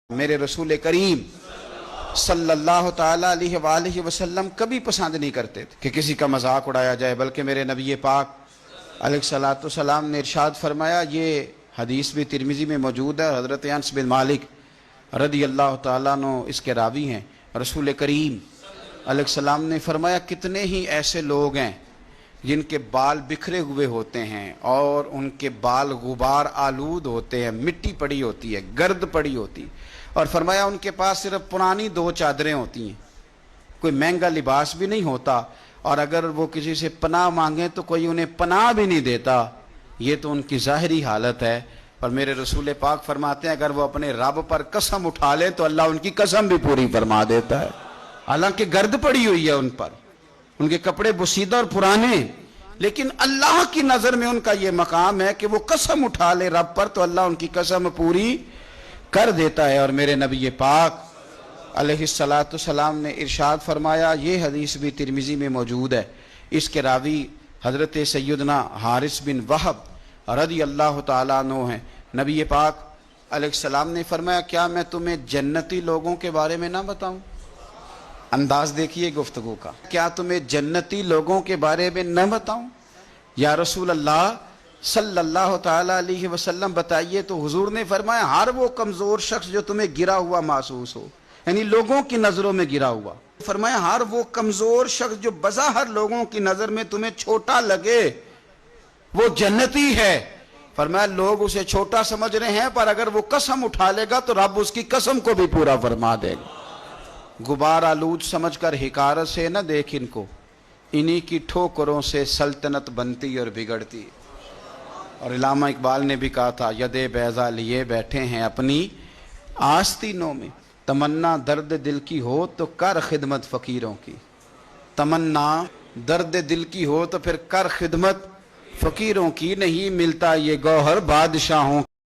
میرے رسول کریم صلی اللہ تعالیٰ علیہ وآلہ وسلم کبھی پسند نہیں کرتے تھے کہ کسی کا مذاق اڑایا جائے، بلکہ میرے نبی پاک علیہ الصلوۃ والسلام نے ارشاد فرمایا، یہ حدیث بھی ترمذی میں موجود ہے، حضرت انس بن مالک رضی اللہ تعالیٰ عنہ اس کے راوی ہیں۔ رسول کریم علیہ السلام نے فرمایا، کتنے ہی ایسے لوگ ہیں جن کے بال بکھرے ہوئے ہوتے ہیں اور ان کے بال غبار آلود ہوتے ہیں، مٹی پڑی ہوتی ہے، گرد پڑی ہوتی ہے، اور فرمایا ان کے پاس صرف پرانی 2 چادریں ہوتی ہیں، کوئی مہنگا لباس بھی نہیں ہوتا، اور اگر وہ کسی سے پناہ مانگیں تو کوئی انہیں پناہ بھی نہیں دیتا۔ یہ تو ان کی ظاہری حالت ہے، اور میرے رسول پاک فرماتے ہیں اگر وہ اپنے رب پر قسم اٹھا لے تو اللہ ان کی قسم بھی پوری فرما دیتا ہے، حالانکہ گرد پڑی ہوئی ہے ان پر، ان کے کپڑے بسیدہ اور پرانے، لیکن اللہ کی نظر میں ان کا یہ مقام ہے کہ وہ قسم اٹھا لے رب پر تو اللہ ان کی قسم پوری کر دیتا ہے۔ اور میرے نبی پاک علیہ السلام نے ارشاد فرمایا، یہ حدیث بھی ترمذی میں موجود ہے، اس کے راوی حضرت سیدنا حارث بن وہب رضی اللہ تعالیٰ عنہ ہیں۔ نبی پاک علیہ السلام نے فرمایا، کیا میں تمہیں جنتی لوگوں کے بارے میں نہ بتاؤں؟ انداز دیکھیے گفتگو کا، کیا تمہیں جنتی لوگوں کے بارے میں نہ بتاؤں؟ یا رسول اللہ صلی اللہ تعالیٰ علیہ وسلم بتائیے، تو حضور نے فرمایا، ہر وہ کمزور شخص جو تمہیں گرا ہوا محسوس ہو، یعنی لوگوں کی نظروں میں گرا ہوا، فرمایا ہر وہ کمزور شخص جو بظاہر لوگوں کی نظر میں تمہیں چھوٹا لگے وہ جنتی ہے۔ فرمایا لوگ اسے چھوٹا سمجھ رہے ہیں، پر اگر وہ قسم اٹھا لے گا تو رب اس کی قسم کو بھی پورا فرما دے گا۔ غبار آلود سمجھ کر حقارت سے نہ دیکھ ان کو، انہی کی ٹھوکروں سے سلطنت بنتی اور بگڑتی۔ اور علامہ اقبال نے بھی کہا تھا، ید بیضا لیے بیٹھے ہیں اپنی آستینوں میں، تمنا درد دل کی ہو تو کر خدمت فقیروں کی، تمنا درد دل کی ہو تو پھر کر خدمت فقیروں کی، نہیں ملتا یہ گوہر بادشاہوں